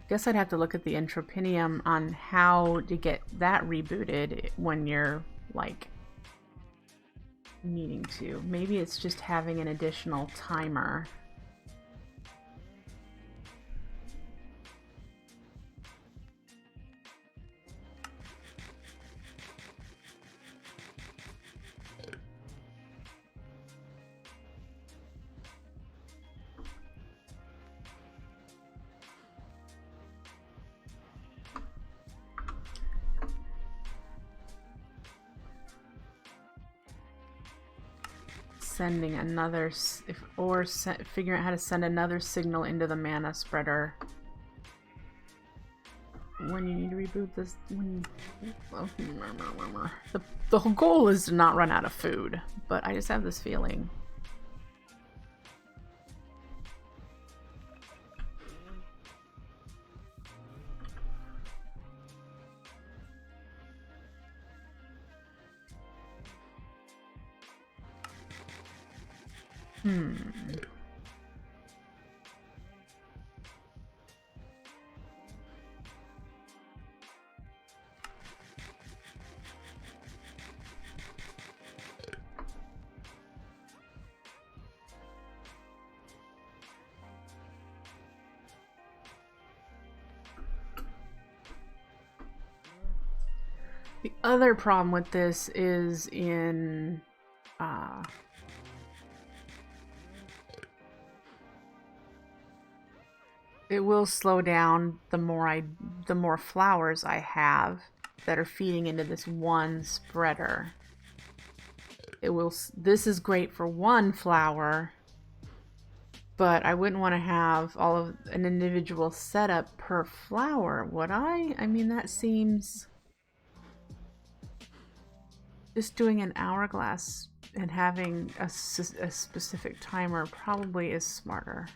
Guess I'd have to look at the Entropinium on how to get that rebooted when you're, like, needing to. Maybe it's just having an additional timer. Sending another, figuring out how to send another signal into the mana spreader when you need to reboot this. The whole goal is to not run out of food, but I just have this feeling. The other problem with this is in it will slow down the more flowers I have that are feeding into this one spreader. This is great for one flower, but I wouldn't want to have all of an individual setup per flower, would I? I mean, that seems... Just doing an hourglass and having a specific timer probably is smarter.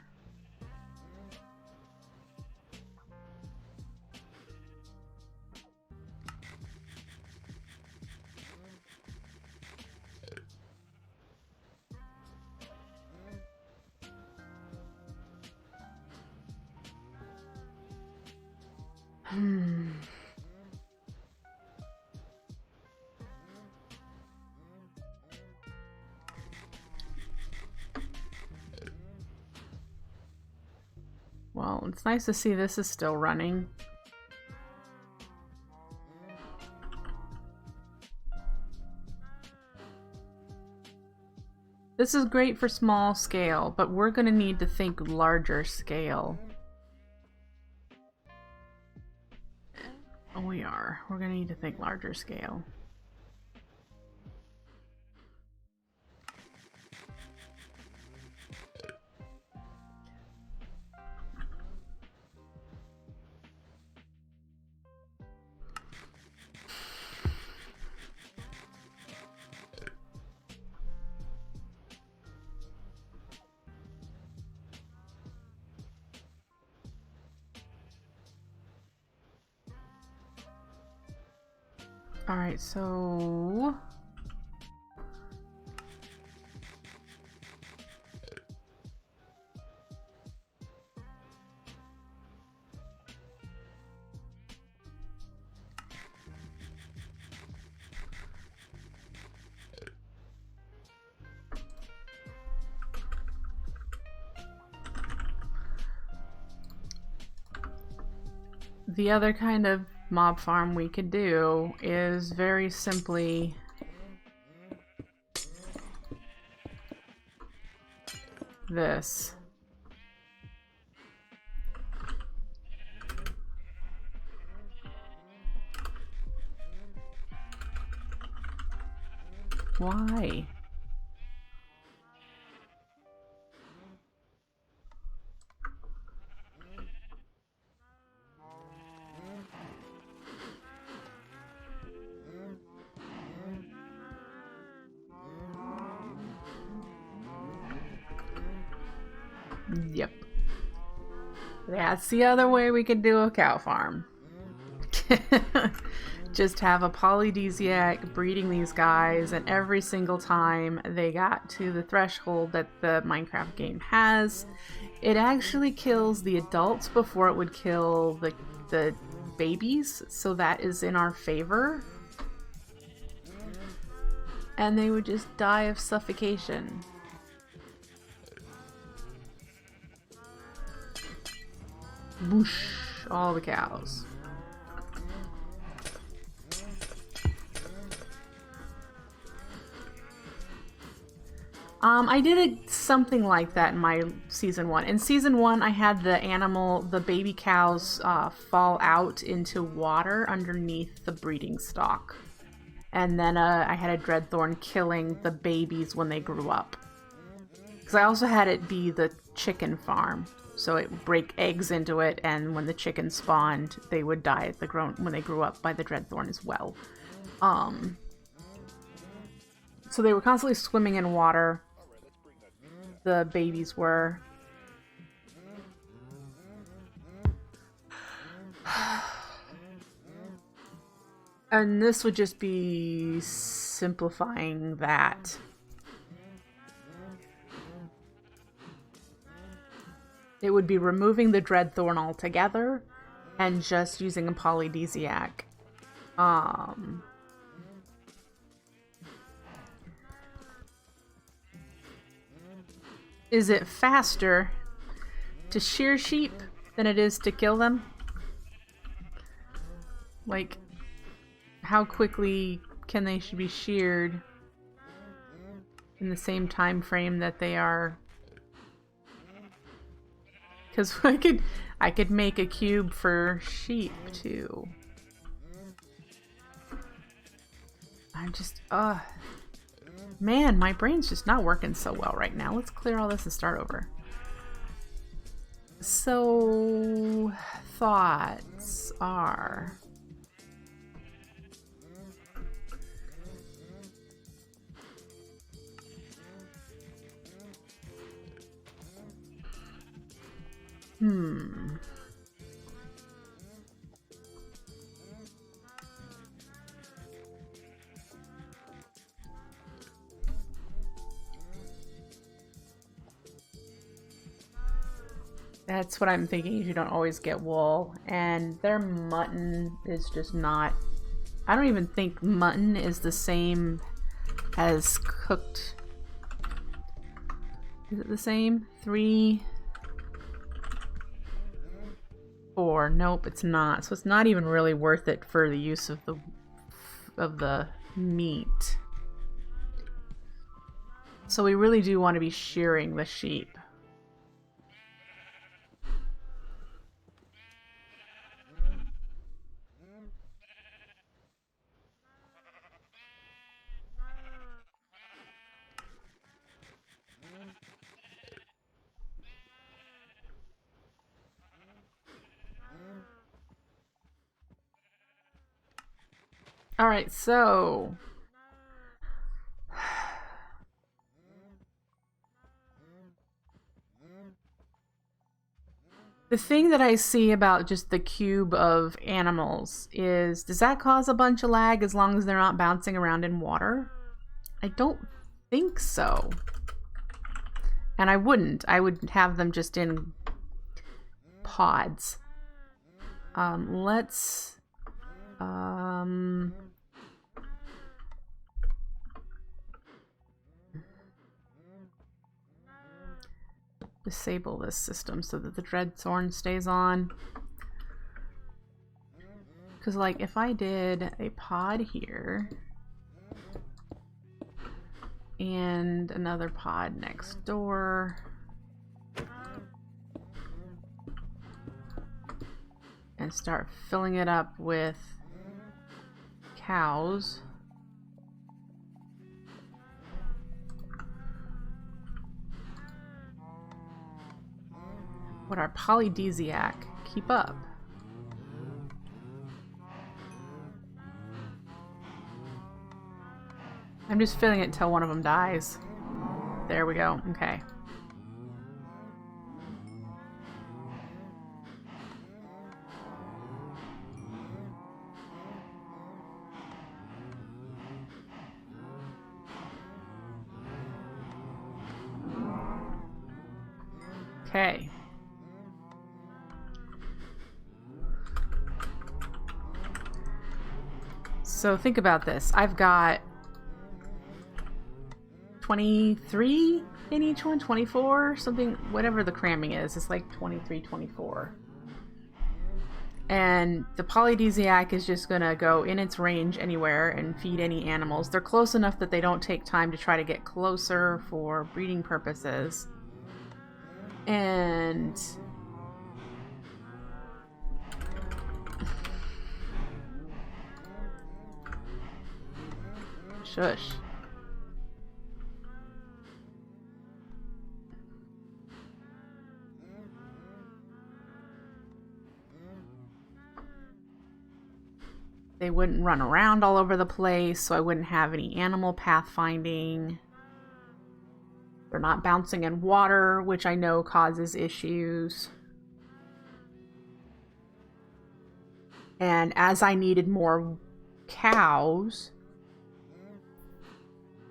Well, it's nice to see this is still running. This is great for small scale, but we're going to need to think larger scale. Oh, we are. We're going to need to think larger scale. Alright, so... The other kind of mob farm we could do is very simply this. Why? Yep. That's the other way we could do a cow farm. Just have a polydesiac breeding these guys, and every single time they got to the threshold that the Minecraft game has, it actually kills the adults before it would kill the babies, so that is in our favor. And they would just die of suffocation. Whoosh, all the cows. I did something like that in my season 1. In season 1, I had the baby cows fall out into water underneath the breeding stock. And then I had a dreadthorn killing the babies when they grew up. Because I also had it be the chicken farm. So it would break eggs into it, and when the chickens spawned, they would die when they grew up by the dreadthorn as well. So they were constantly swimming in water. The babies were. And this would just be simplifying that. It would be removing the dreadthorn altogether and just using a polydesiac. Is it faster to shear sheep than it is to kill them? Like, how quickly can they be sheared in the same time frame that they are? Because I could make a cube for sheep too. I'm just man, my brain's just not working so well right now. Let's clear all this and start over. So, thoughts are... That's what I'm thinking. You don't always get wool, and their mutton is just not... I don't even think mutton is the same as cooked. Is it the same? 3, 4. Nope, it's not. So it's not even really worth it for the use of the meat. So we really do want to be shearing the sheep. All right, so the thing that I see about just the cube of animals is, does that cause a bunch of lag as long as they're not bouncing around in water? I don't think so. And I wouldn't. I would have them just in pods. Let's... disable this system so that the dreadthorn stays on. Because, like, if I did a pod here and another pod next door and start filling it up with cows, would our polydesiac keep up? I'm just filling it until one of them dies. There we go. Okay. Okay. So think about this. I've got 23 in each one, 24, something, whatever the cramming is. It's like 23, 24. And the polydesiac is just gonna go in its range anywhere and feed any animals. They're close enough that they don't take time to try to get closer for breeding purposes. And shush. They wouldn't run around all over the place, so I wouldn't have any animal pathfinding. They're not bouncing in water, which I know causes issues. And as I needed more cows,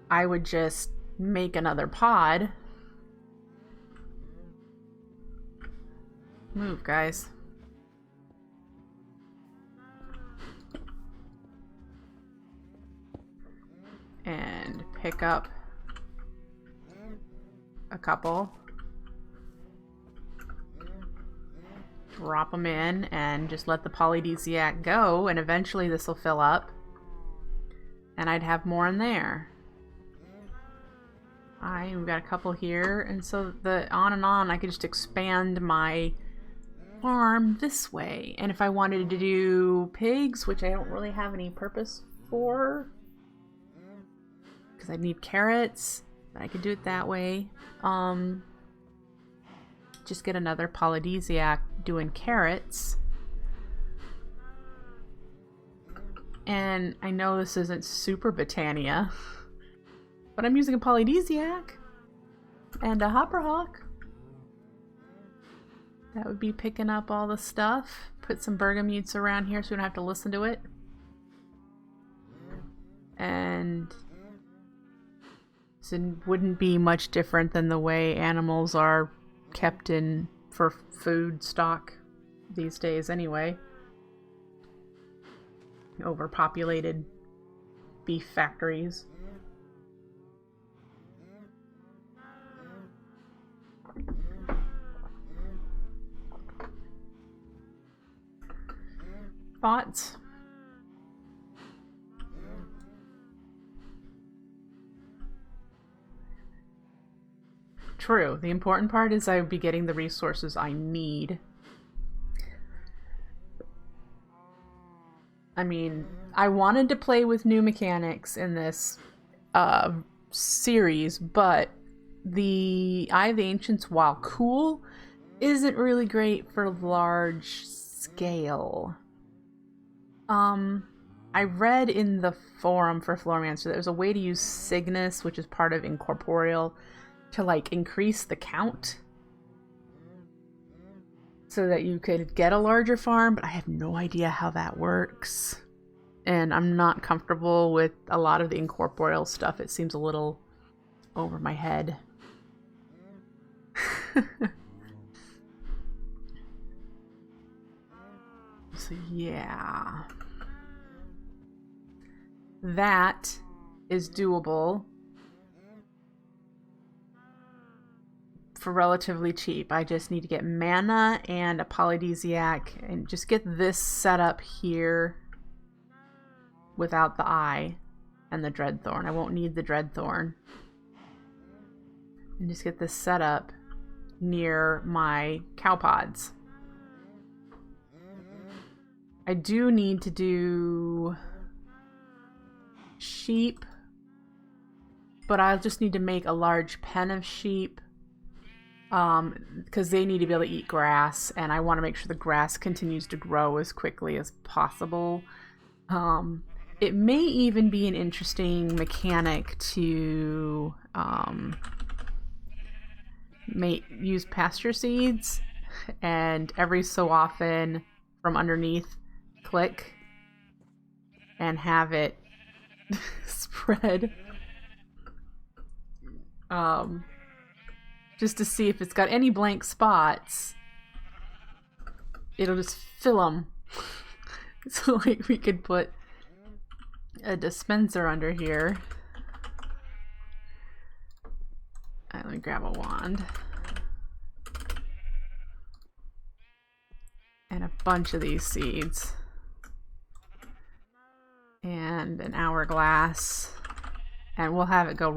I would just make another pod. Move, guys. And pick up a couple. Drop them in and just let the polydesiac go, and eventually this will fill up. And I'd have more in there. We've got a couple here, and so the on and on, I could just expand my farm this way. And if I wanted to do pigs, which I don't really have any purpose for, because I need carrots, but I could do it that way. Just get another polydesiac doing carrots. And I know this isn't super Botania, but I'm using a polydesiac and a hopper hawk. That would be picking up all the stuff. Put some bergamutes around here so we don't have to listen to it. And so it wouldn't be much different than the way animals are kept in for food stock these days anyway. Overpopulated beef factories. Thoughts? True. The important part is I would be getting the resources I need. I mean, I wanted to play with new mechanics in this series, but the Eye of the Ancients, while cool, isn't really great for large scale. I read in the forum for Floramancer that there's a way to use Cygnus, which is part of Incorporeal, to like increase the count so that you could get a larger farm, but I have no idea how that works. And I'm not comfortable with a lot of the Incorporeal stuff. It seems a little over my head. So yeah. That is doable for relatively cheap. I just need to get mana and a polydesiac and just get this set up here without the eye and the dreadthorn. I won't need the dreadthorn. And just get this set up near my cow pods. I do need to do sheep, but I'll just need to make a large pen of sheep because they need to be able to eat grass, and I want to make sure the grass continues to grow as quickly as possible. It may even be an interesting mechanic to use pasture seeds, and every so often from underneath click and have it spread. Just to see if it's got any blank spots. It'll just fill them. So like we could put a dispenser under here. Let me grab a wand. And a bunch of these seeds. And an hourglass. And we'll have it go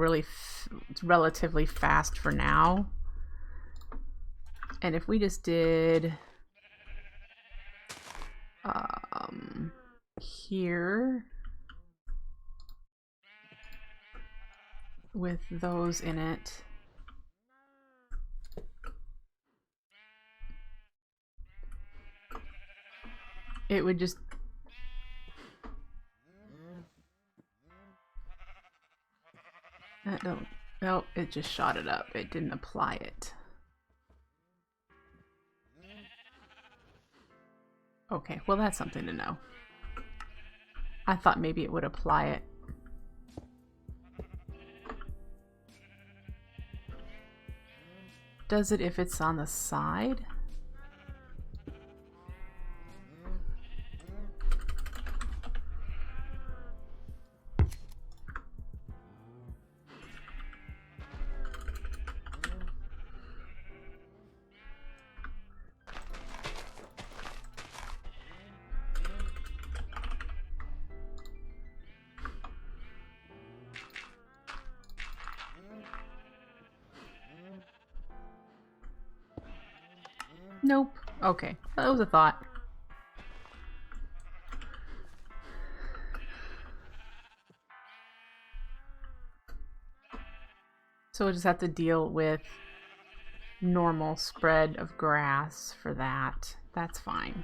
relatively fast for now. And if we just did here with those in it. It would just no, it just shot it up. It didn't apply it. Okay, well that's something to know. I thought maybe it would apply it. Does it if it's on the side? Nope. Okay, that was a thought. So we'll just have to deal with normal spread of grass for that. That's fine.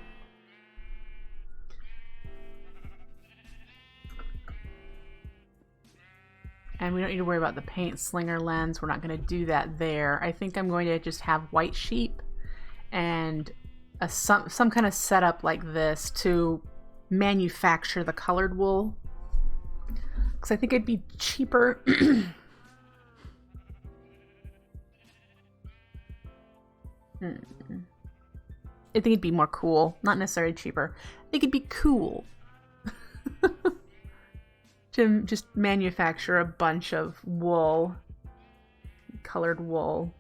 And we don't need to worry about the paint slinger lens. We're not going to do that there. I think I'm going to just have white sheep and some kind of setup like this to manufacture the colored wool. Because I think it'd be cheaper. I think it'd be more cool. Not necessarily cheaper. I think it'd be cool to just manufacture a bunch of wool, colored wool.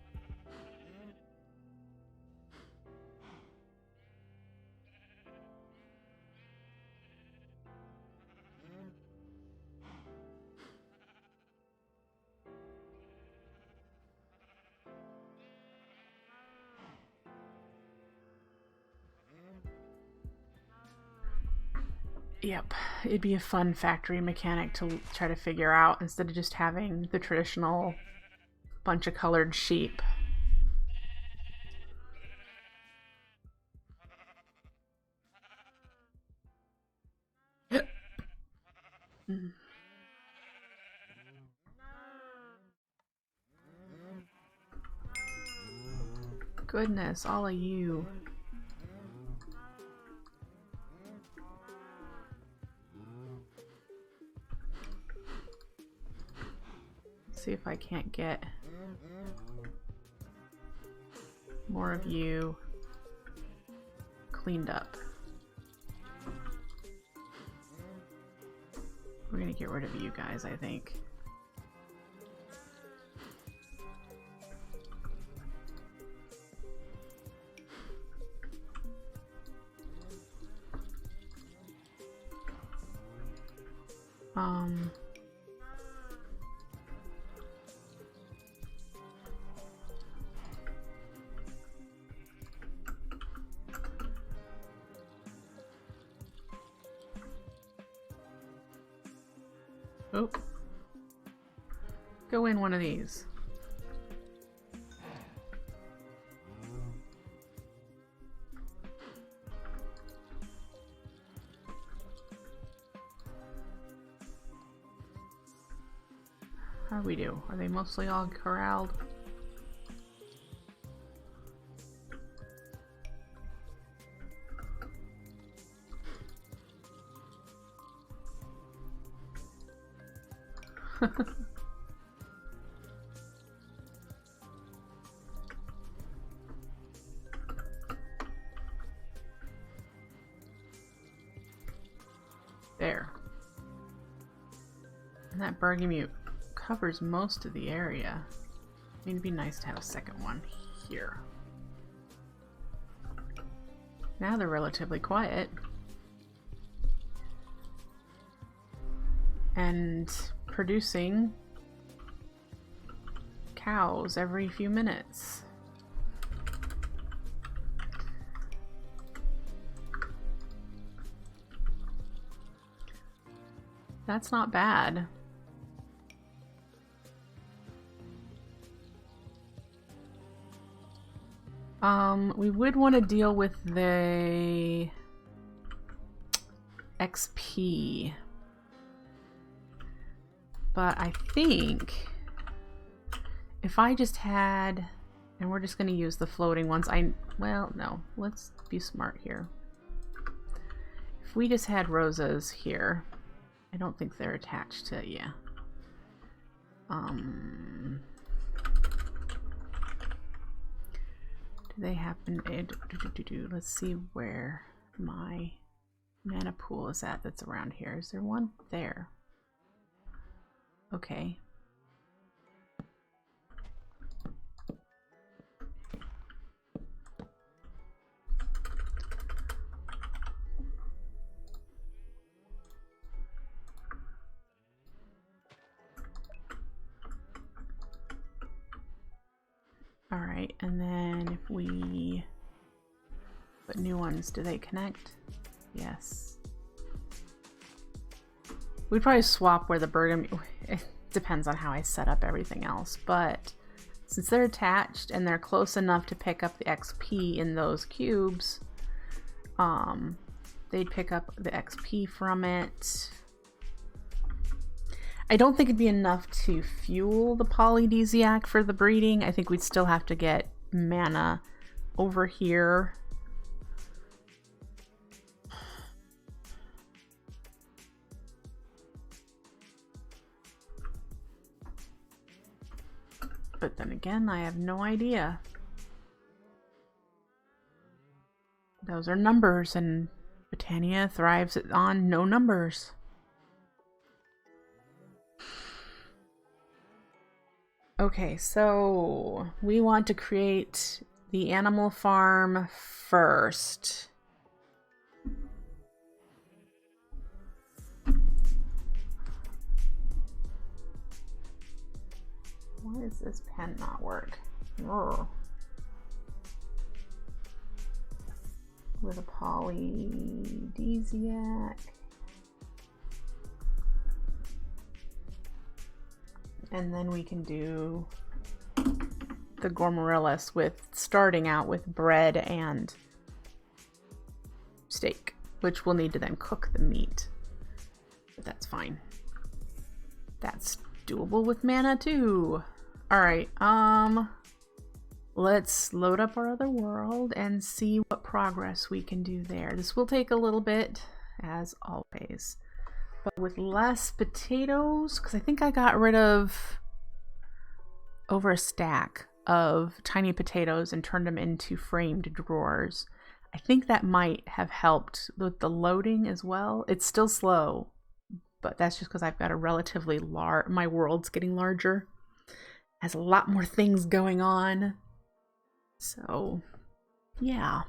Yep, it'd be a fun factory mechanic to try to figure out instead of just having the traditional bunch of colored sheep. Goodness, all of you. See if I can't get more of you cleaned up. We're gonna get rid of you guys, I think. Oh. Go in one of these. How do we do? Are they mostly all corralled? There. that bergamot covers most of the area. I mean, it'd be nice to have a second one here. Now they're relatively quiet. And producing cows every few minutes. That's not bad. We would want to deal with the XP. But I think if I just had, and we're just going to use the floating ones. Well, no, let's be smart here. If we just had roses here, I don't think they're attached to, yeah. Do they happen? Let's see where my mana pool is at that's around here. Is there one there? Okay. All right, and then if we put new ones, do they connect? Yes. We'd probably swap where the bergamot, it depends on how I set up everything else, but since they're attached and they're close enough to pick up the XP in those cubes, they'd pick up the XP from it. I don't think it'd be enough to fuel the polydesiac for the breeding. I think we'd still have to get mana over here. But then again, I have no idea. Those are numbers, and Botania thrives on no numbers. Okay, so we want to create the animal farm first. Why does this pen not work? Ugh. With a polydesiac. And then we can do the Gourmaryllis with starting out with bread and steak, which we'll need to then cook the meat. But that's fine. That's doable with mana too. Alright, let's load up our other world and see what progress we can do there. This will take a little bit, as always. But with less potatoes, because I think I got rid of over a stack of tiny potatoes and turned them into framed drawers. I think that might have helped with the loading as well. It's still slow, but that's just because I've got a relatively large, my world's getting larger. Has a lot more things going on. So, yeah.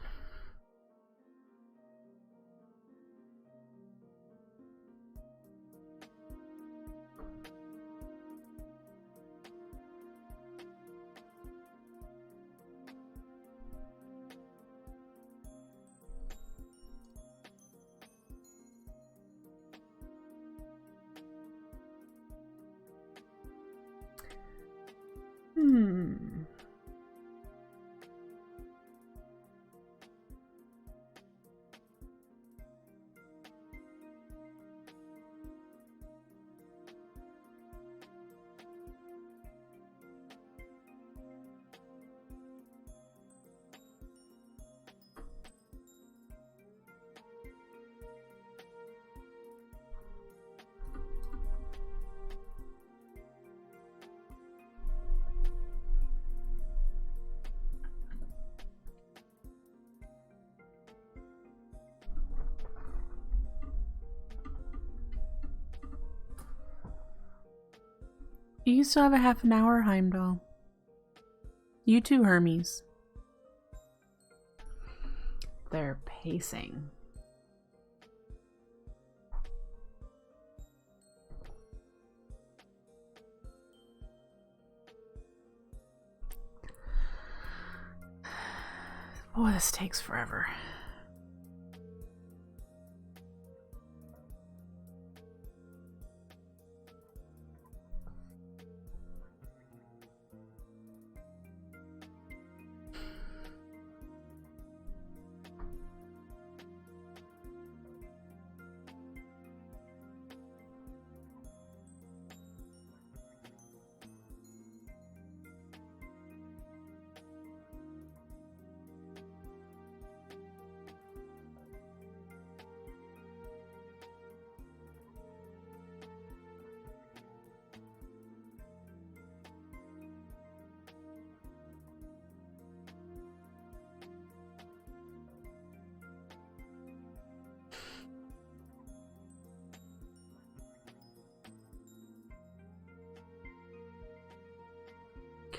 You still have a half an hour, Heimdall. You too, Hermes. They're pacing. Boy, this takes forever.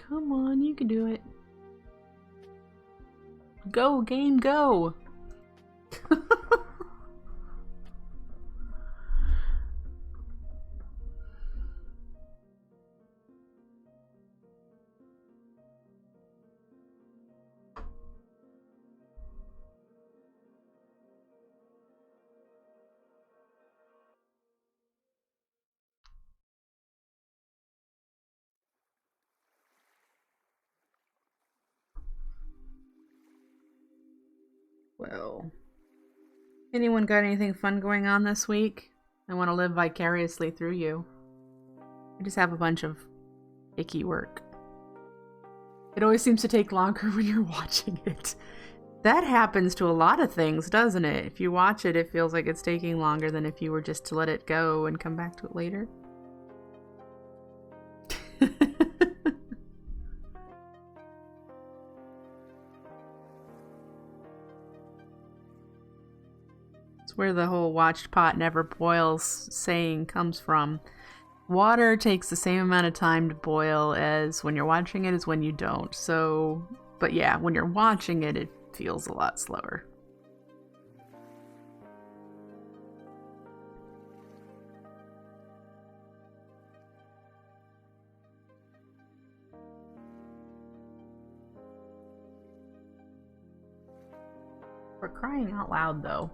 Come on, you can do it. Go, game, go! Well, anyone got anything fun going on this week? I want to live vicariously through you. I just have a bunch of icky work. It always seems to take longer when you're watching it. That happens to a lot of things, doesn't it? If you watch it, it feels like it's taking longer than if you were just to let it go and come back to it later. Where the whole watched pot never boils saying comes from. Water takes the same amount of time to boil as when you're watching it as when you don't. So, but yeah, when you're watching it, it feels a lot slower. For crying out loud, though.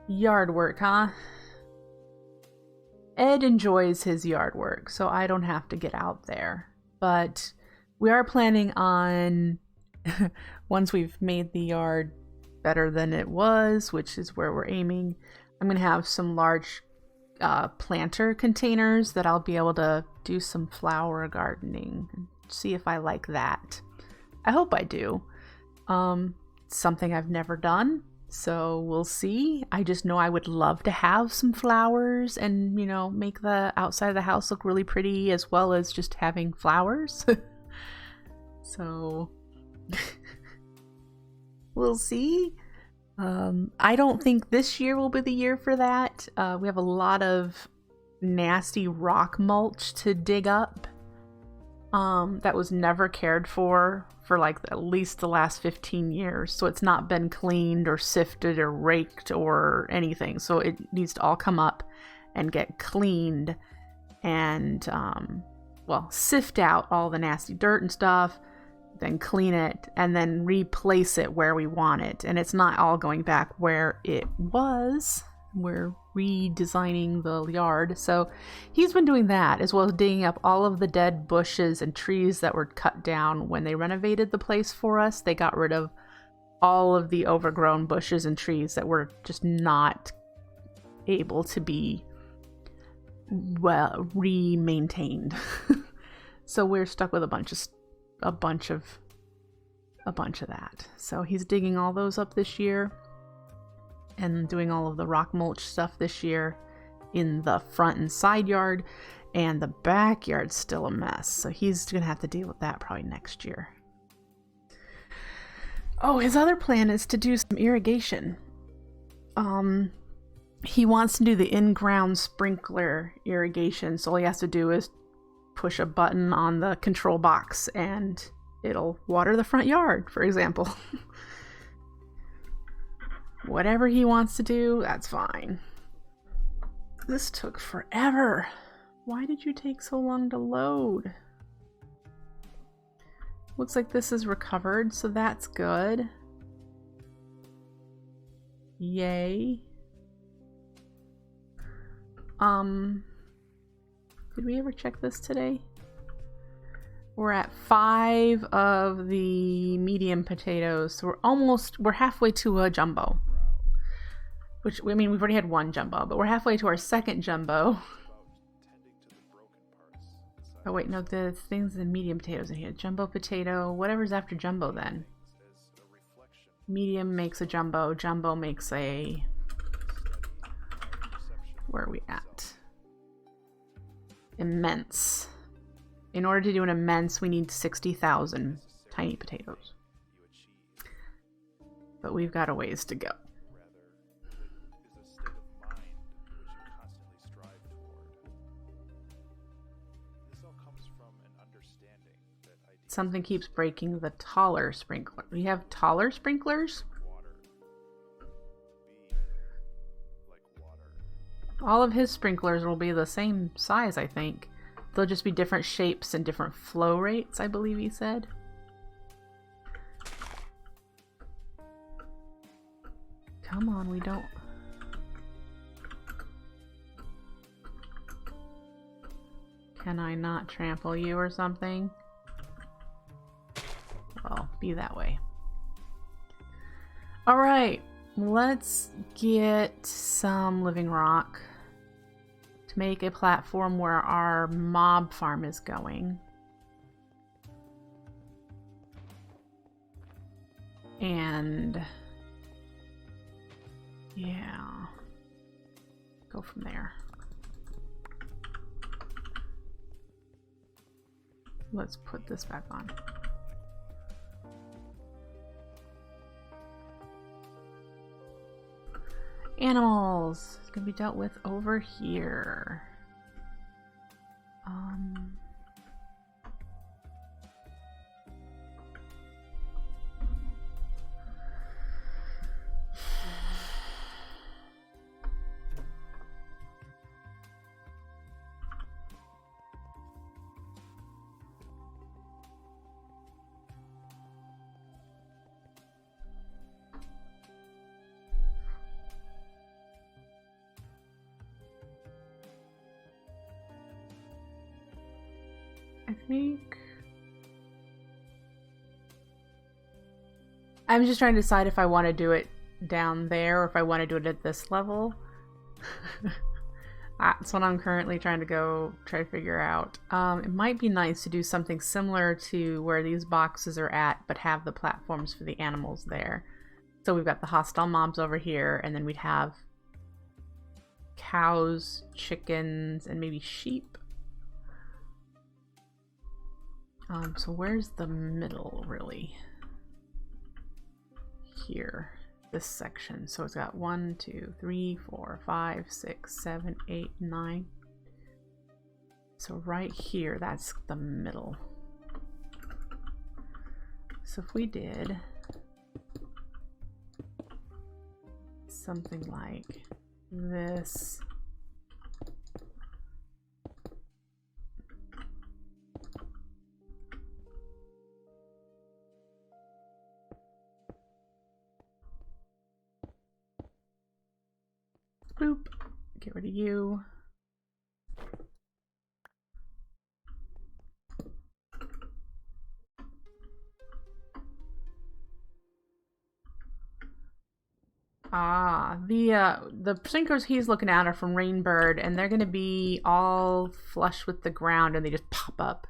Yard work, huh? Ed enjoys his yard work, so I don't have to get out there. But we are planning on, once we've made the yard better than it was, which is where we're aiming, I'm going to have some large planter containers that I'll be able to do some flower gardening. See if I like that. I hope I do. Something I've never done. So we'll see. I just know I would love to have some flowers and, you know, make the outside of the house look really pretty as well as just having flowers. So we'll see. I don't think this year will be the year for that. We have a lot of nasty rock mulch to dig up. That was never cared for like at least the last 15 years. So it's not been cleaned or sifted or raked or anything. So it needs to all come up and get cleaned and, well, sift out all the nasty dirt and stuff, then clean it and then replace it where we want it. And it's not all going back where it was. We're redesigning the yard. So he's been doing that as well as digging up all of the dead bushes and trees that were cut down when they renovated the place for us. They got rid of all of the overgrown bushes and trees that were just not able to be well re-maintained. So we're stuck with a bunch of that. So he's digging all those up this year and doing all of the rock mulch stuff this year. in the front and side yard, and the backyard's still a mess. So he's gonna have to deal with that probably next year. Oh, his other plan is to do some irrigation. He wants to do the in-ground sprinkler irrigation, so all he has to do is push a button on the control box and it'll water the front yard, for example. Whatever he wants to do, that's fine. This took forever. Why did you take so long to load? Looks like this is recovered, so that's good. Yay. Did we ever check this today? We're at 5 of the medium potatoes, so we're halfway to a jumbo. Which, I mean, we've already had 1 jumbo, but we're halfway to our 2nd jumbo. Oh wait, no, the things in medium potatoes in here. Jumbo potato, whatever's after jumbo then. Medium makes a jumbo, jumbo makes a... Where are we at? Immense. In order to do an immense, we need 60,000 tiny potatoes. But we've got a ways to go. Something keeps breaking the taller sprinkler. We have taller sprinklers? All of his sprinklers will be the same size, I think. They'll just be different shapes and different flow rates, I believe he said. Come on, we don't... Can I not trample you or something? Well, be that way. Alright, let's get some living rock to make a platform where our mob farm is going. And yeah, go from there. Let's put this back on. Animals. It's gonna be dealt with over here. I think I'm just trying to decide if I want to do it down there or if I want to do it at this level. That's what I'm currently trying to try to figure out. It might be nice to do something similar to where these boxes are at, but have the platforms for the animals there. So we've got the hostile mobs over here, and then we'd have cows, chickens, and maybe sheep. So where's the middle, really? Here, this section. So it's got 1, 2, 3, 4, 5, 6, 7, 8, 9. So right here, that's the middle. So if we did something like this. Boop. Get rid of you. The sprinklers he's looking at are from Rainbird, and they're gonna be all flush with the ground, and they just pop up.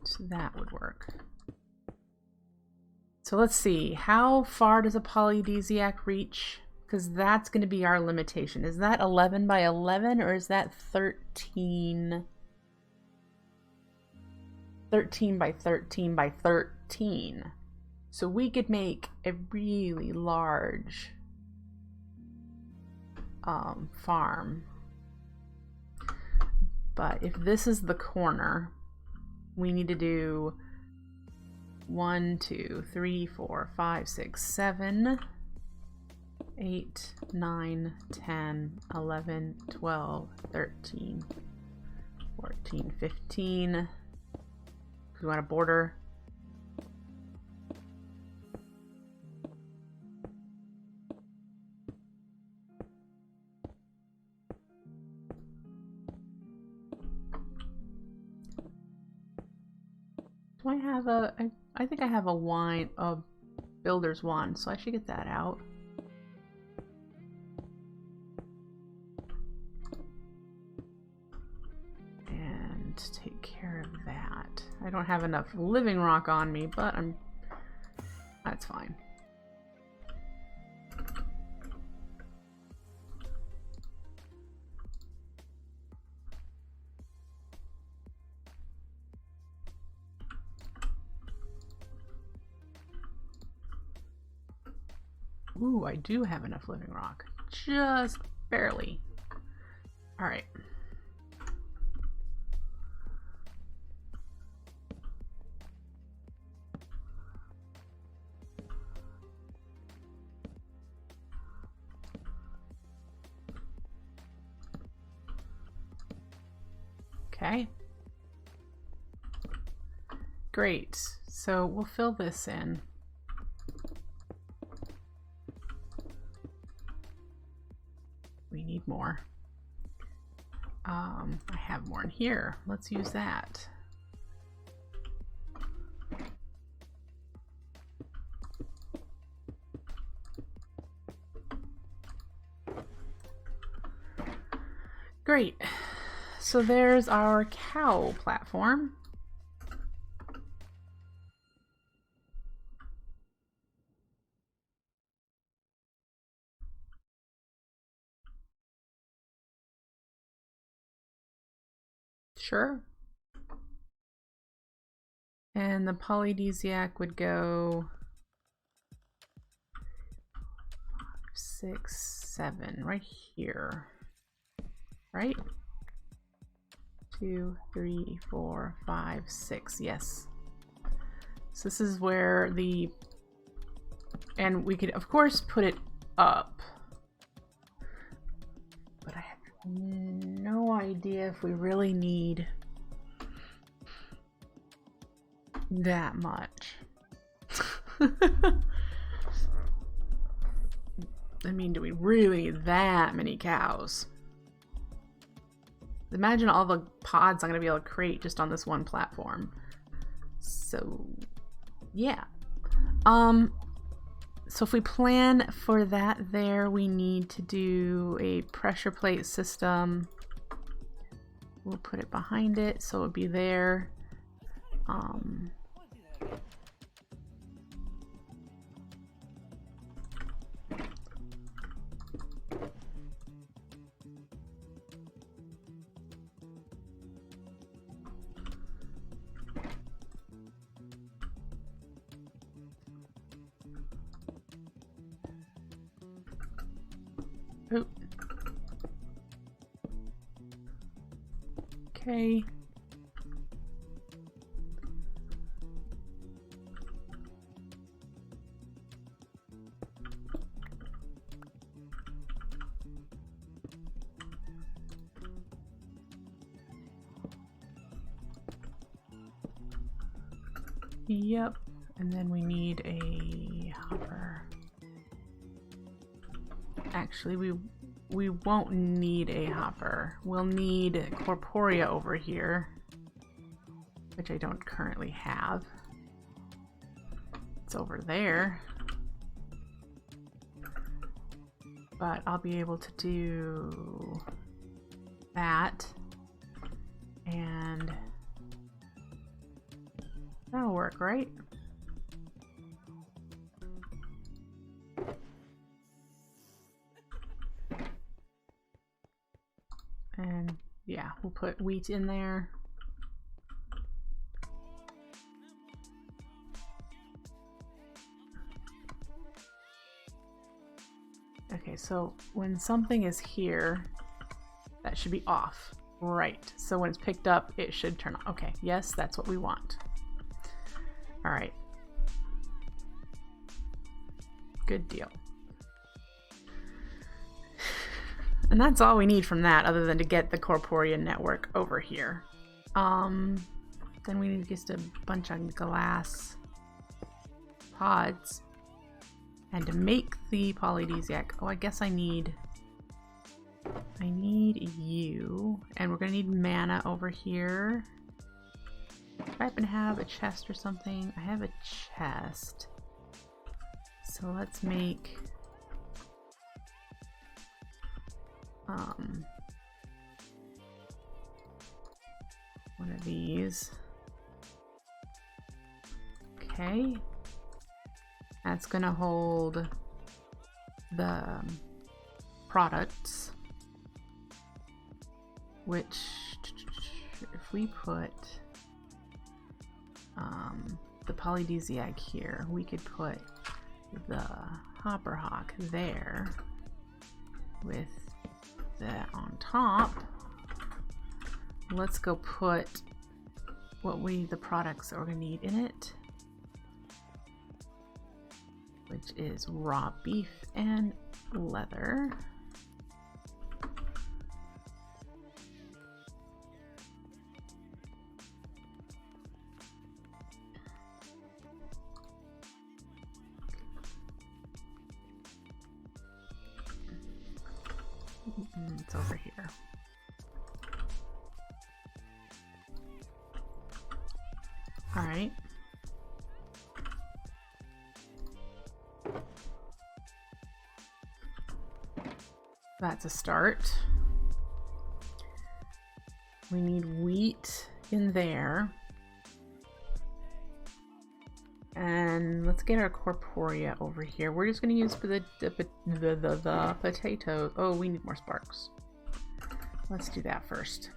So that would work. So let's see, how far does a polydesiac reach? Because that's going to be our limitation. Is that 11 by 11 or is that 13 by 13 by 13? So we could make a really large farm. But if this is the corner, we need to do 1, 2, 3, 4, 5, 6, 7, 8, 9, 10, 11, 12, 13, 14, 15. We want a border. Do I have a, I think I have a builder's wand, so I should get that out. And take care of that. I don't have enough living rock on me, but that's fine. Ooh, I do have enough living rock. Just barely. All right. Okay. Great. So we'll fill this in. We need more. I have more in here. Let's use that. Great. So there's our cow platform. Sure. And the polydesiac would go 6, 7 right here. Right? 2, 3, 4, 5, 6. Yes. So this is where the, and we could of course put it up, but I have no idea if we really need that much. I mean, do we really need that many cows? Imagine all the pods I'm going to be able to create just on this one platform. So, yeah. So if we plan for that there, we need to do a pressure plate system. We'll put it behind it so it'll be there. Oop. Okay. Yep, and then we need a hopper. Actually, we won't need a hopper. We'll need corporea over here, which I don't currently have. It's over there. But I'll be able to do that, and that'll work, right? And yeah, we'll put wheat in there. Okay, so when something is here, that should be off. Right, so when it's picked up, it should turn on. Okay, yes, that's what we want. All right. Good deal. And that's all we need from that, other than to get the Corporea network over here. Then we need just a bunch of glass pods. And to make the polydesiac, oh, I guess I need you. And we're gonna need mana over here. Do I happen to have a chest or something? I have a chest. So let's make one of these. Okay. That's gonna hold the products, which if we put the polydesiac here, we could put the hopper hawk there with that on top. Let's go put the products that we're gonna need in it, which is raw beef and leather. It's over here. All right. That's a start. We need wheat in there. And let's get our Corporea over here. We're just going to use the potato. Oh, we need more sparks. Let's do that first.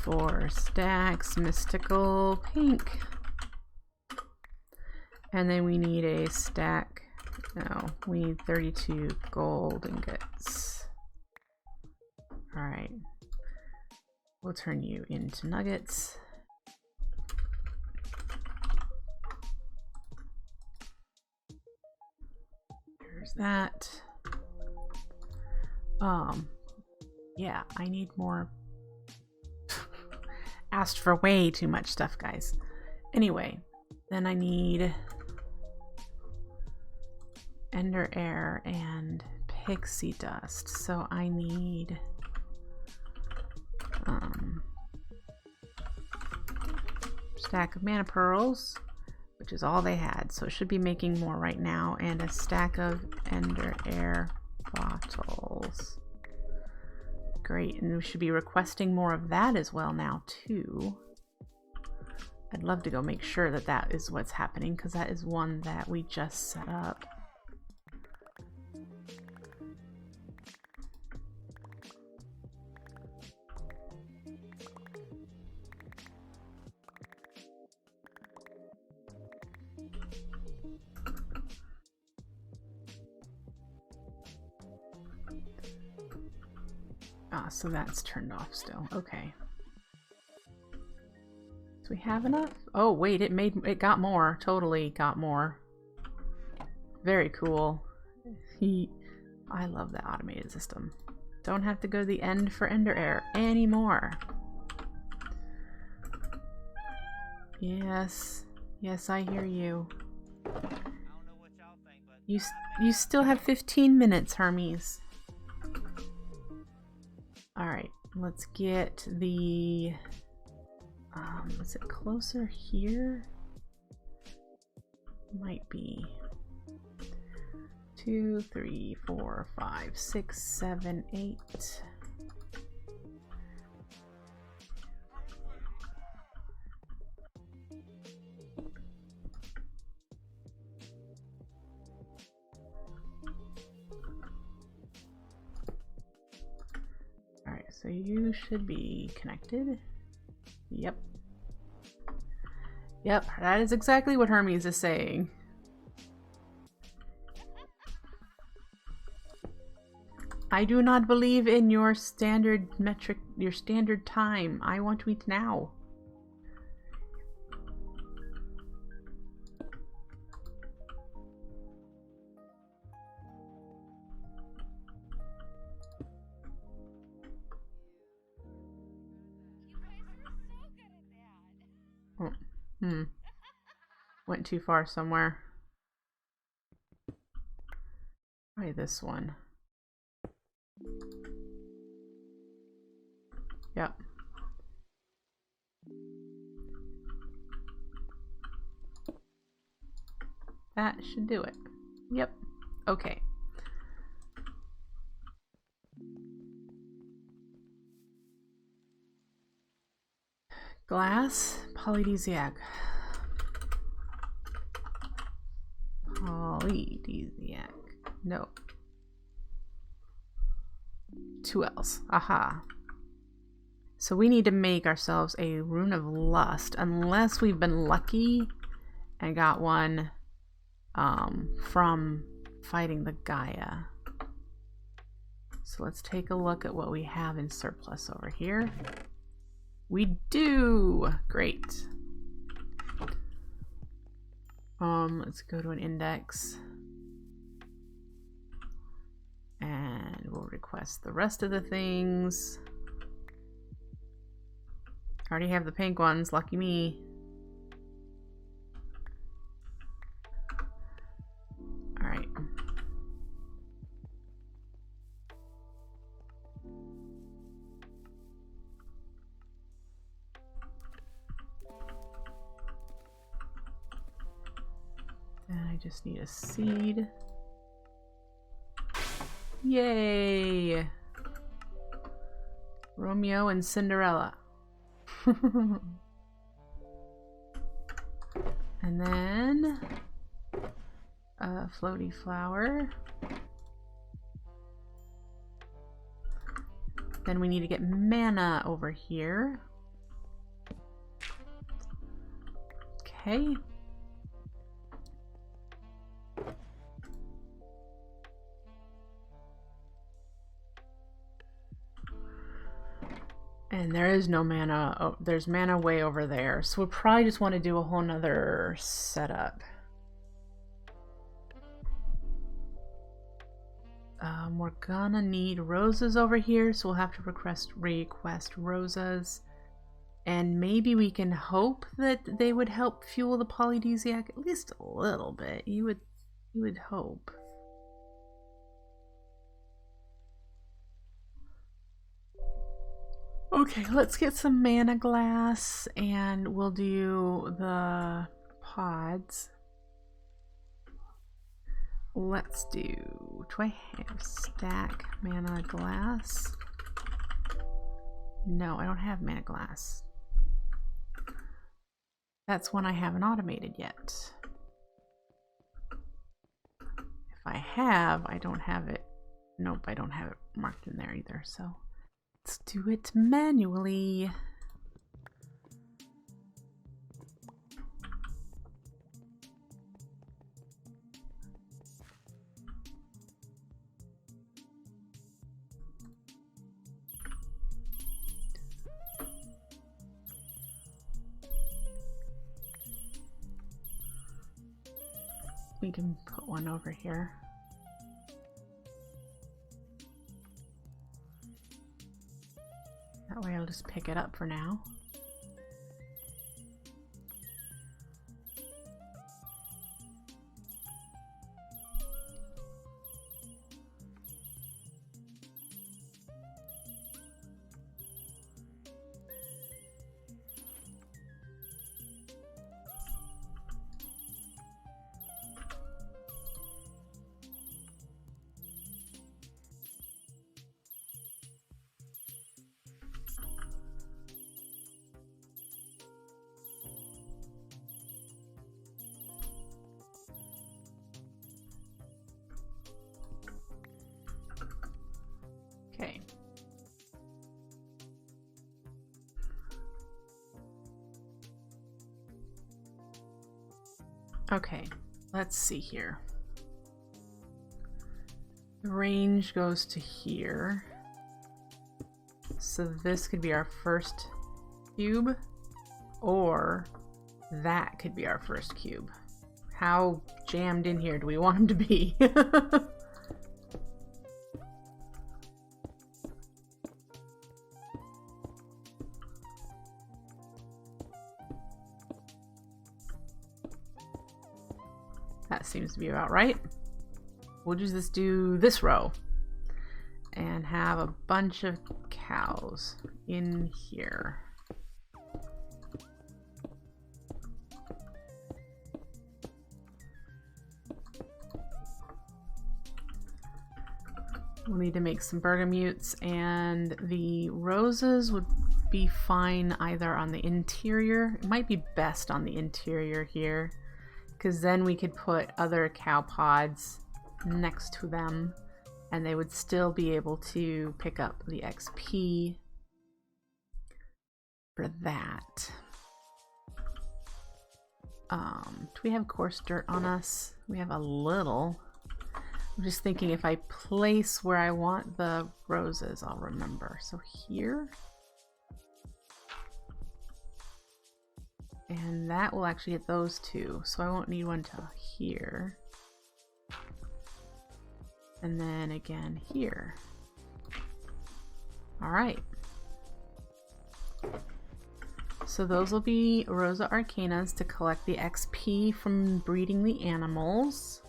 Four stacks mystical pink, and then we need a stack. No, we need 32 gold ingots. All right, we'll turn you into nuggets. There's that. Yeah, I need more. Asked for way too much stuff, guys. Anyway, then I need ender air and pixie dust. So I need stack of mana pearls, which is all they had. So it should be making more right now, and a stack of ender air bottles. Great, and we should be requesting more of that as well now too. I'd love to go make sure that that is what's happening, because that is one that we just set up. Ah, so that's turned off still. Okay. Do we have enough? Oh wait, it got more. Totally got more. Very cool. I love the automated system. Don't have to go to the end for ender air anymore. Yes. Yes, I hear you. I don't know what y'all think, but you still have 15 minutes, Hermes. Alright, let's get the... is it closer here? Might be. 2, 3, 4, 5, 6, 7, 8. All right, so you should be connected. Yep. Yep, that is exactly what Hermes is saying. I do not believe in your standard metric, your standard time. I want to eat now. Oh, went too far somewhere. Try this one. Yep. That should do it. Yep. Okay. Glass, polydesiac. Polydesiac. No. 2 L's. Aha. So we need to make ourselves a rune of lust, unless we've been lucky and got one from fighting the Gaia. So let's take a look at what we have in surplus over here. We do! Great. Let's go to an index. And we'll request the rest of the things. Already have the pink ones, lucky me. Alright. Then I just need a seed. Yay! Romeo and Cinderella. And then a floaty flower. Then we need to get mana over here. Okay. And there is no mana. Oh, there's mana way over there. So we'll probably just want to do a whole nother setup. We're gonna need roses over here, so we'll have to request roses. And maybe we can hope that they would help fuel the polydesiac at least a little bit. You would hope. Okay, let's get some mana glass and we'll do the pods. Let's do I have stack mana glass? No, I don't have mana glass. That's one I haven't automated yet. If I have, I don't have it. Nope, I don't have it marked in there either, so let's do it manually. We can put one over here. That way I'll just pick it up for now. Okay, let's see here. The range goes to here. So this could be our first cube, or that could be our first cube. How jammed in here do we want them to be? That seems to be about right. We'll just do this row and have a bunch of cows in here. We'll need to make some bergamutes, and the roses would be fine either on the interior. It might be best on the interior here, because then we could put other cow pods next to them and they would still be able to pick up the XP for that. Do we have coarse dirt on us? We have a little. I'm just thinking if I place where I want the roses, I'll remember. So here. And that will actually get those two, so I won't need one till here. And then again here. All right. So those will be Rosa Arcanas to collect the XP from breeding the animals.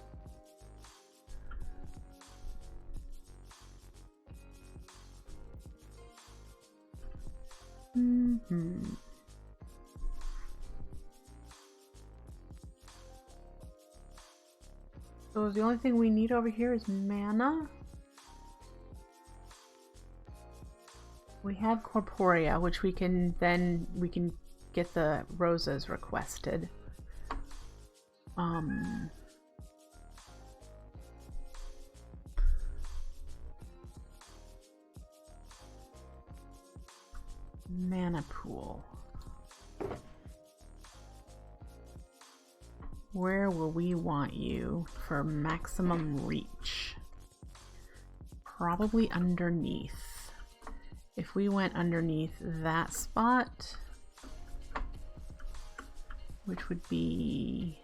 So the only thing we need over here is mana. We have Corporea, which we can get the roses requested. Mana pool. Where will we want you for maximum reach? Probably underneath. If we went underneath that spot, which would be,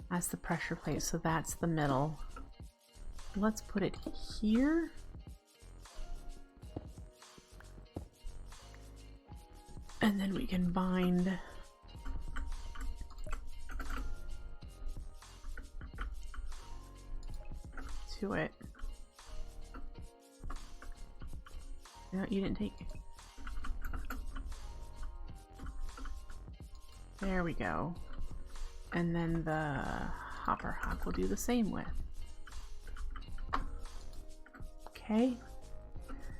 that's the pressure plate, so that's the middle. Let's put it here. And then we can bind to it. No, you didn't take it. There we go. And then the hopper hop will do the same with. Okay.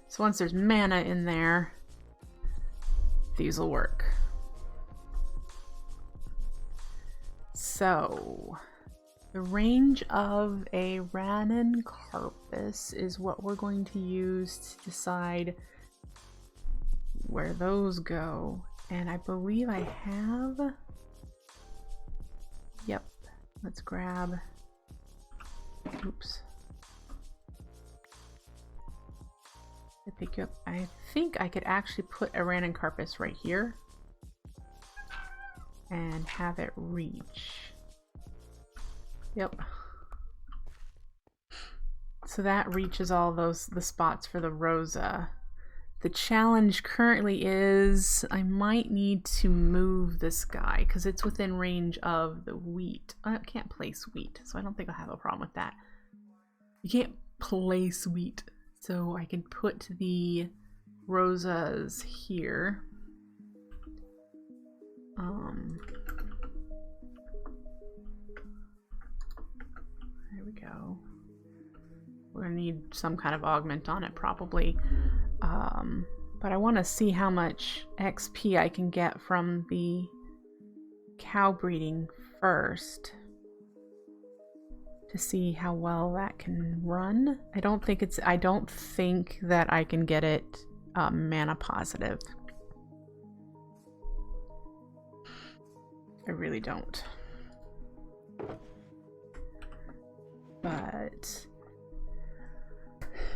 So once there's mana in there, these will work. So the range of a Rannan Carpus is what we're going to use to decide where those go. And I believe I have... Yep. Let's grab... Oops. I pick you up. I think I could actually put a Rannan Carpus right here and have it reach. Yep. So that reaches all the spots for the Rosa. The challenge currently is I might need to move this guy because it's within range of the wheat. I can't place wheat, so I don't think I'll have a problem with that. You can't place wheat, so I can put the Rosas here. There we go. We're gonna need some kind of augment on it probably. But I want to see how much XP I can get from the cow breeding first to see how well that can run. I don't think that I can get it mana positive. I really don't. But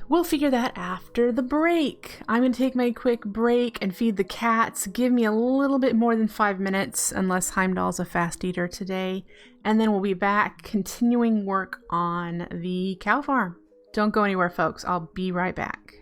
we'll figure that after the break. I'm going to take my quick break and feed the cats. Give me a little bit more than 5 minutes, unless Heimdall's a fast eater today. And then we'll be back continuing work on the cow farm. Don't go anywhere, folks. I'll be right back.